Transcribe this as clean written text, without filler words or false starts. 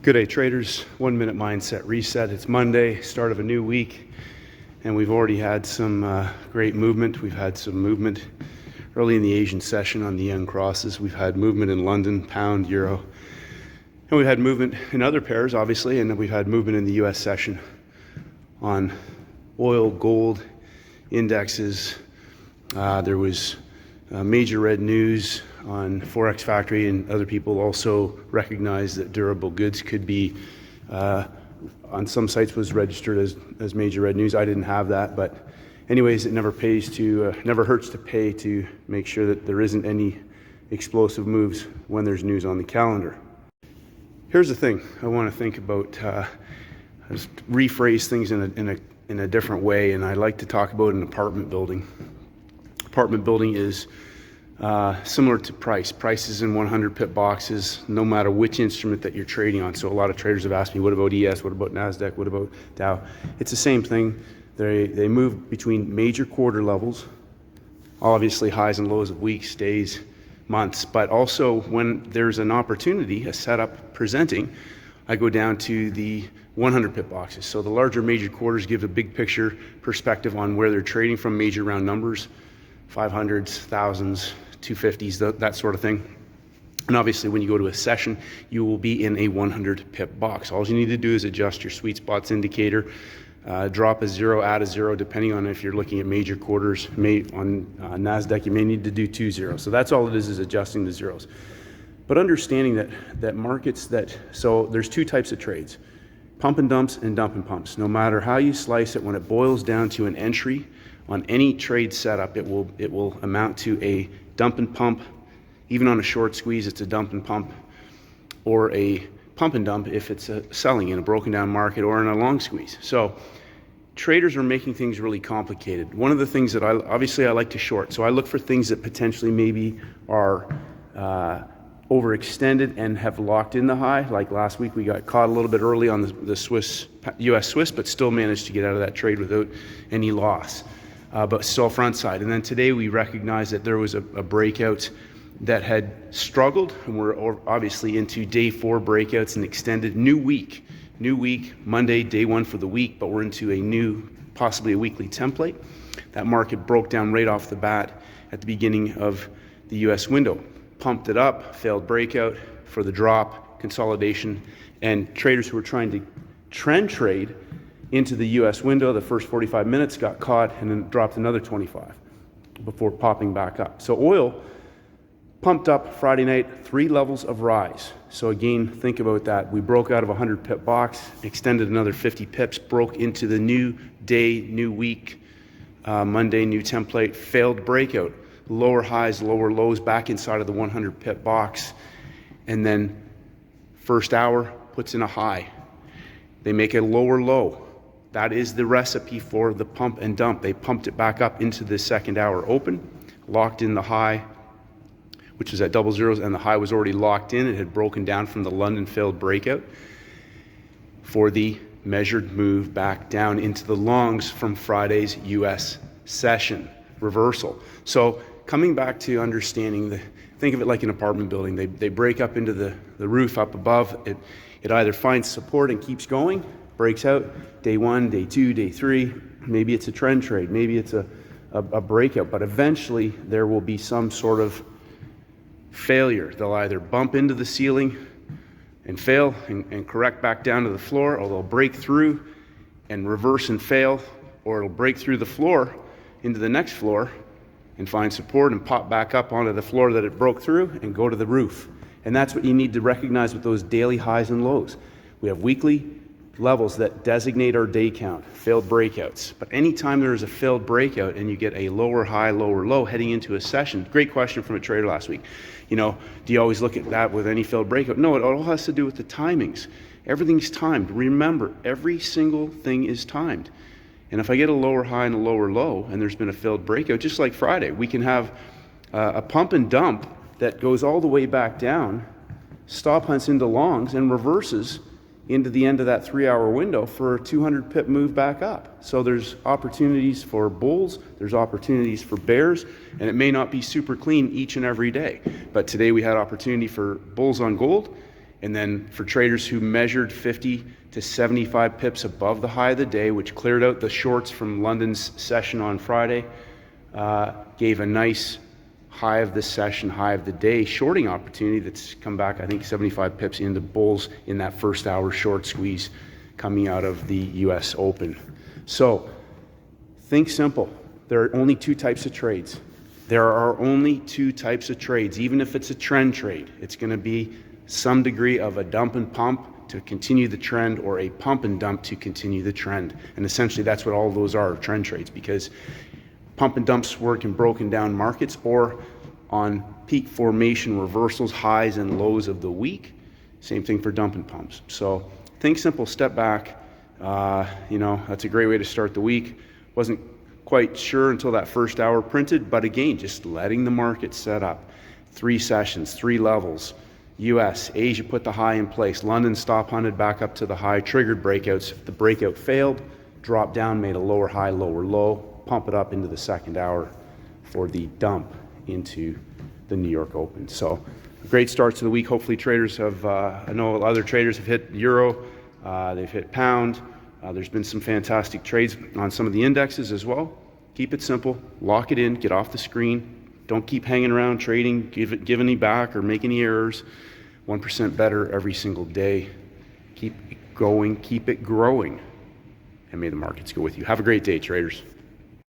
Good day, traders. 1 minute mindset reset. It's Monday, start of a new week, and we've already had some great movement. We've had some movement early in the Asian session on the yen crosses. We've had movement in London, pound, euro, and we've had movement in other pairs, obviously, and then we've had movement in the US session on oil, gold, indexes. There was major red news on Forex Factory, and other people also recognized that durable goods could be, on some sites was registered as major red news. I didn't have that, but anyways, it never hurts to pay to make sure that there isn't any explosive moves when there's news on the calendar. Here's the thing I want to think about, just rephrase things in a different way, and I like to talk about an apartment building. Apartment building is similar to price. Price is in 100 pip boxes, no matter which instrument that you're trading on. So a lot of traders have asked me, what about ES? What about NASDAQ? What about Dow? It's the same thing. They move between major quarter levels, obviously highs and lows of weeks, days, months, but also when there's an opportunity, a setup presenting, I go down to the 100 pip boxes. So the larger major quarters give a big picture perspective on where they're trading from, major round numbers, 500s, thousands, 250s, that sort of thing. And obviously when you go to a session, you will be in a 100 pip box. All you need to do is adjust your sweet spots indicator, drop a zero, add a zero, depending on if you're looking at major quarters. On NASDAQ, you may need to do 2 zeros. So that's all it is adjusting the zeros. But understanding that markets so there's two types of trades, pump and dumps and dump and pumps. No matter how you slice it, when it boils down to an entry on any trade setup, it will amount to a dump and pump. Even on a short squeeze, it's a dump and pump, or a pump and dump if it's selling in a broken down market or in a long squeeze. So traders are making things really complicated. One of the things that I like to short, so I look for things that potentially maybe are overextended and have locked in the high. Like last week, we got caught a little bit early on the US Swiss, but still managed to get out of that trade without any loss. But still front side. And then today we recognized that there was a breakout that had struggled, and we're obviously into day 4 breakouts and extended new week, Monday, day 1 for the week, but we're into possibly a weekly template. That market broke down right off the bat at the beginning of the US window, pumped it up, failed breakout for the drop, consolidation, and traders who were trying to trend trade into the US window, the first 45 minutes got caught and then dropped another 25 before popping back up. So oil pumped up Friday night, 3 levels of rise. So again, think about that. We broke out of a 100 pip box, extended another 50 pips, broke into the new day, new week, Monday, new template, failed breakout, lower highs, lower lows, back inside of the 100 pip box. And then first hour puts in a high. They make a lower low. That is the recipe for the pump and dump. They pumped it back up into the second hour open, locked in the high, which is at double zeros, and the high was already locked in. It had broken down from the London failed breakout for the measured move back down into the longs from Friday's US session reversal. So coming back to understanding, think of it like an apartment building. They break up into the roof up above. It either finds support and keeps going, breaks out, day 1, day 2, day 3. Maybe it's a trend trade, maybe it's a breakout, but eventually there will be some sort of failure. They'll either bump into the ceiling and fail and correct back down to the floor, or they'll break through and reverse and fail, or it'll break through the floor into the next floor and find support and pop back up onto the floor that it broke through and go to the roof. And that's what you need to recognize with those daily highs and lows. We have weekly levels that designate our day count, failed breakouts. But anytime there is a failed breakout and you get a lower high, lower low heading into a session, great question from a trader last week. Do you always look at that with any failed breakout? No, it all has to do with the timings. Everything's timed. Remember, every single thing is timed. And if I get a lower high and a lower low and there's been a failed breakout, just like Friday, we can have a pump and dump that goes all the way back down, stop hunts into longs, and reverses into the end of that 3-hour window for a 200 pip move back up. So there's opportunities for bulls, there's opportunities for bears, and it may not be super clean each and every day. But today we had opportunity for bulls on gold And then for traders who measured 50 to 75 pips above the high of the day, which cleared out the shorts from London's session on Friday, gave a nice high of the session, high of the day shorting opportunity that's come back, I think, 75 pips into bulls in that first hour short squeeze coming out of the US Open. So think simple. There are only two types of trades. There are only two types of trades. Even if it's a trend trade, it's going to be some degree of a dump and pump to continue the trend, or a pump and dump to continue the trend. And essentially that's what all those are, trend trades, because pump and dumps work in broken down markets or on peak formation reversals, highs and lows of the week. Same thing for dump and pumps. So think simple, step back. That's a great way to start the week. Wasn't quite sure until that first hour printed, but again, just letting the market set up. 3 sessions, 3 levels. US, Asia put the high in place. London stop hunted back up to the high, triggered breakouts. If the breakout failed, dropped down, made a lower high, lower low, pump it up into the second hour for the dump into the New York Open. So a great start to the week. Hopefully traders have, I know other traders have hit euro, they've hit pound. There's been some fantastic trades on some of the indexes as well. Keep it simple, lock it in, get off the screen. Don't keep hanging around trading, give any back or make any errors. 1% better every single day. Keep it going, keep it growing, and may the markets go with you. Have a great day, traders.